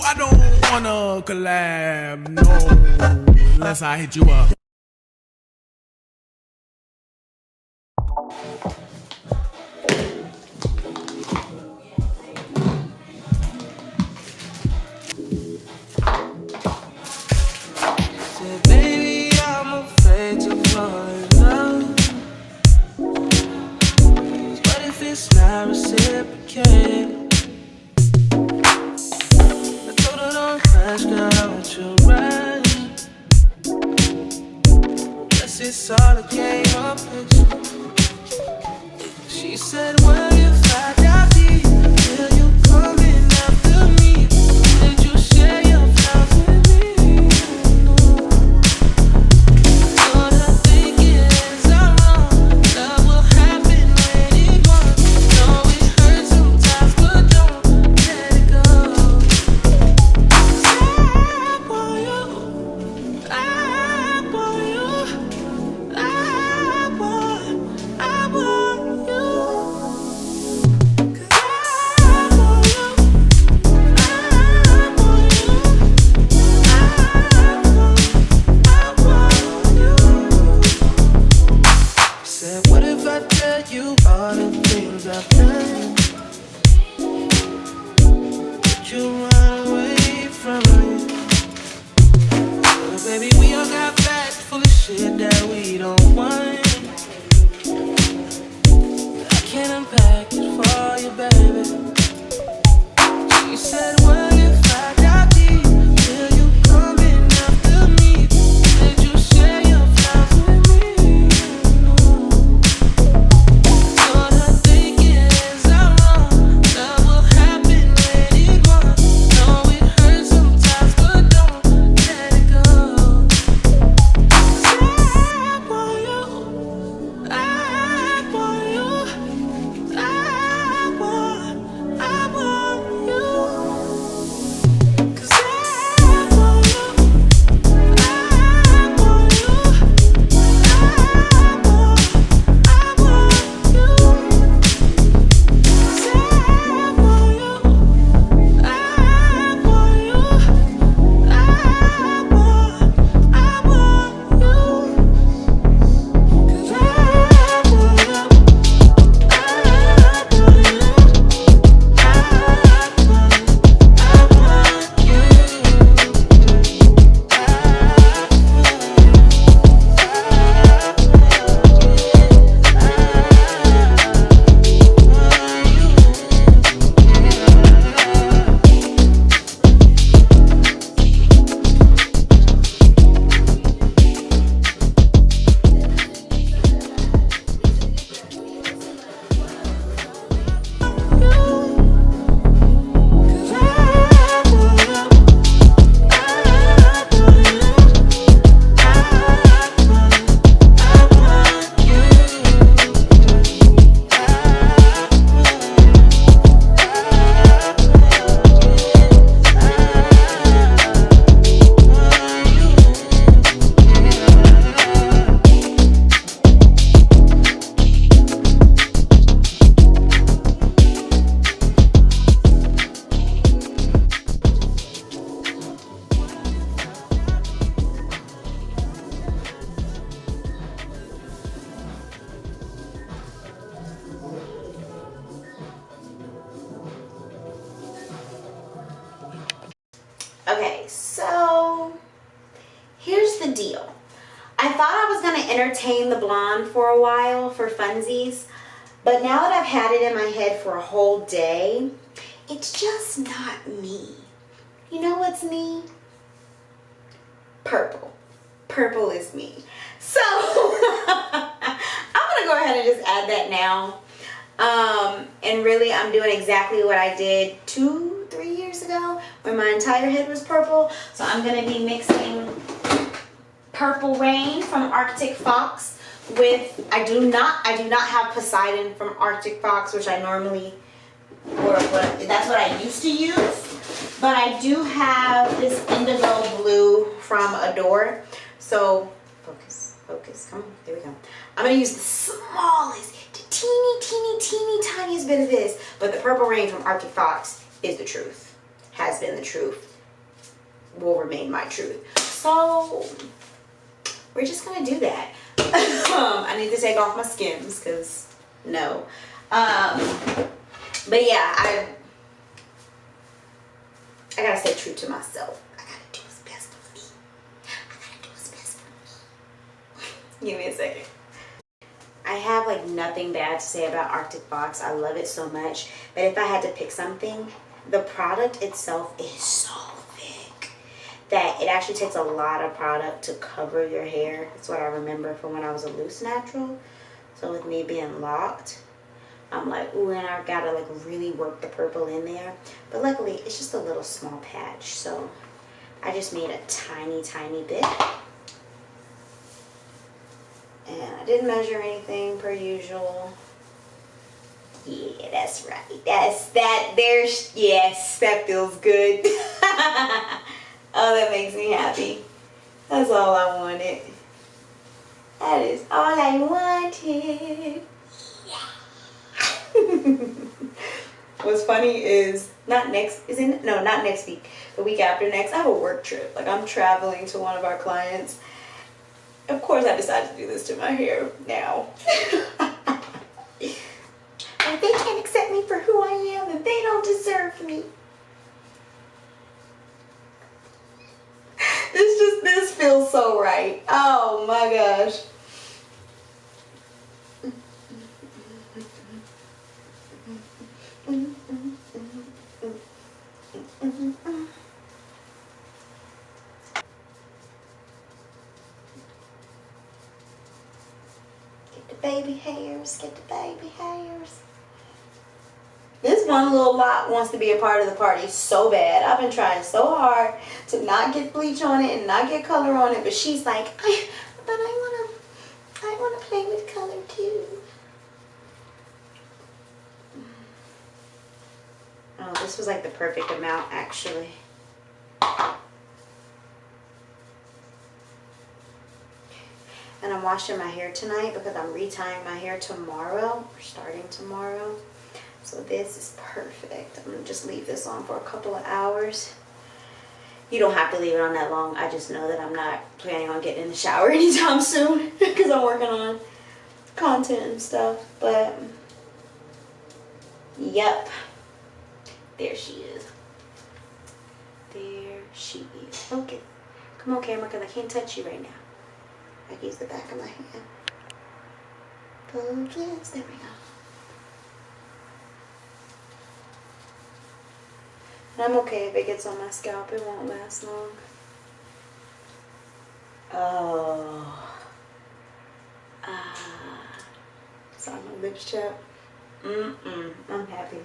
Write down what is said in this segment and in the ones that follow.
I don't wanna collab, no, unless I hit you up. Said, baby, I'm afraid to fall in love. What if it's not reciprocated? Flash, girl, I want you right. Guess it's all a game of picture. She said, what if I die deep? Will you coming after me? Did you share your flowers with me? What I think is I'm wrong. Love will happen when it wants. Know it hurts sometimes, but don't let it go. Okay, so here's the deal. I thought I was going to entertain the blonde for a while for funsies, but now that I've had it in my head for a whole day, it's just not me. You know what's me? Purple. Purple is me. So I'm going to go ahead and just add that now. And really, I'm doing exactly what I did 2-3 years ago when my entire head was purple. So I'm going to be mixing Purple Rain from Arctic Fox with, I do not have Poseidon from Arctic Fox, which I normally, that's what I used to use. But I do have this indigo blue from ADIRA. So focus, come on, there we go. I'm going to use the smallest, the teeny tiniest bit of this, but the Purple Rain from Arctic Fox is the truth. has been the truth, will remain my truth. So we're just gonna do that. I need to take off my Skims because no. But yeah, I gotta stay true to myself. I gotta do what's best for me. I gotta do what's best for me. Give me a second. I have like nothing bad to say about Arctic Fox. I love it so much. But if I had to pick something, the product itself is so thick that it actually takes a lot of product to cover your hair. That's what I remember from when I was a loose natural. So with me being locked, I'm like, ooh, and I gotta like really work the purple in there. But luckily, it's just a little small patch. So I just made a tiny, tiny bit. And I didn't measure anything per usual. Yeah, that's right. Yes, that feels good. Oh, that makes me happy. That's all I wanted. That is all I wanted. What's funny is not next week, the week after next, I have a work trip. Like I'm traveling to one of our clients. Of course I decided to do this to my hair now. And they can't accept me for who I am and they don't deserve me. This feels so right. Oh my gosh. Baby hairs, get the baby hairs. This one little lot wants to be a part of the party so bad. I've been trying so hard to not get bleach on it and not get color on it, but she's like, I wanna play with color too. Oh, this was like the perfect amount actually. And I'm washing my hair tonight because I'm retying my hair tomorrow. We're starting tomorrow. So this is perfect. I'm going to just leave this on for a couple of hours. You don't have to leave it on that long. I just know that I'm not planning on getting in the shower anytime soon because I'm working on content and stuff. But, yep. There she is. There she is. Okay. Come on, camera, because I can't touch you right now. I use the back of my hand. Focus. There we go. And I'm okay if it gets on my scalp. It won't last long. Oh. Sorry, my lips chapped. I'm happy.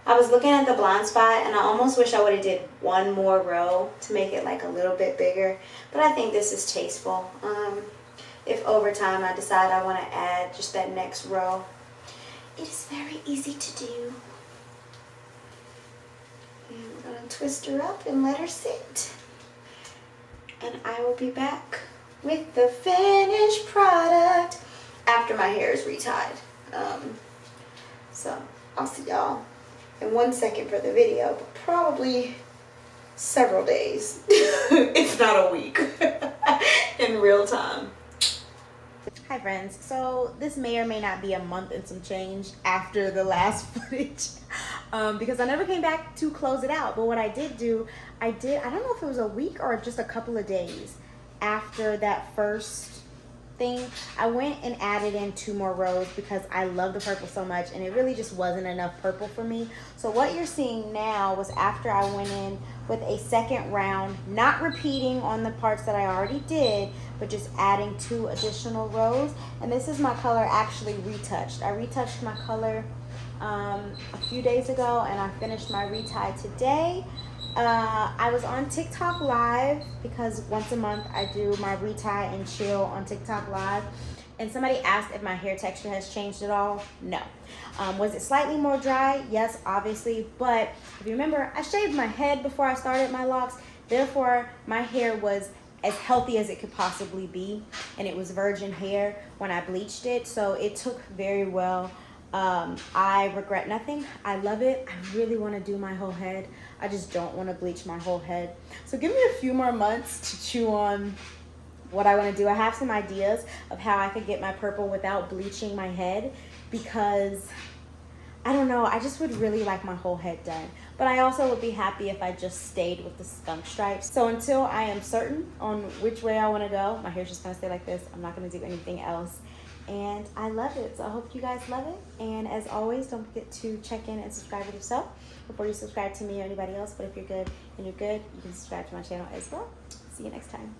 I was looking at the blind spot and I almost wish I would have did one more row to make it like a little bit bigger. But I think this is tasteful. If over time I decide I want to add just that next row, it is very easy to do. And we're going to twist her up and let her sit. And I will be back with the finished product after my hair is retied. So I'll see y'all in 1 second for the video, but probably several days, if not a week, in real time. Hi friends, so this may or may not be a month and some change after the last footage because I never came back to close it out. But what I did do, I don't know if it was a week or just a couple of days after that first thing, I went and added in 2 more rows because I love the purple so much and it really just wasn't enough purple for me. So what you're seeing now was after I went in with a second round, not repeating on the parts that I already did, but just adding 2 additional rows. And this is my color actually retouched. I retouched my color a few days ago and I finished my retie today. I was on TikTok live because once a month I do my retie and chill on TikTok live, and somebody asked if my hair texture has changed at all. No. Was it slightly more dry? Yes, obviously, but if you remember, I shaved my head before I started my locks, therefore my hair was as healthy as it could possibly be, and it was virgin hair when I bleached it, so it took very well. I regret nothing. I love it. I really want to do my whole head. I just don't want to bleach my whole head. So give me a few more months to chew on what I want to do. I have some ideas of how I could get my purple without bleaching my head, because I don't know, I just would really like my whole head done. But I also would be happy if I just stayed with the skunk stripes. So until I am certain on which way I want to go, my hair's just going to stay like this. I'm not going to do anything else. And I love it. So I hope you guys love it. And as always, don't forget to check in and subscribe with yourself before you subscribe to me or anybody else. But if you're good and you're good, you can subscribe to my channel as well. See you next time.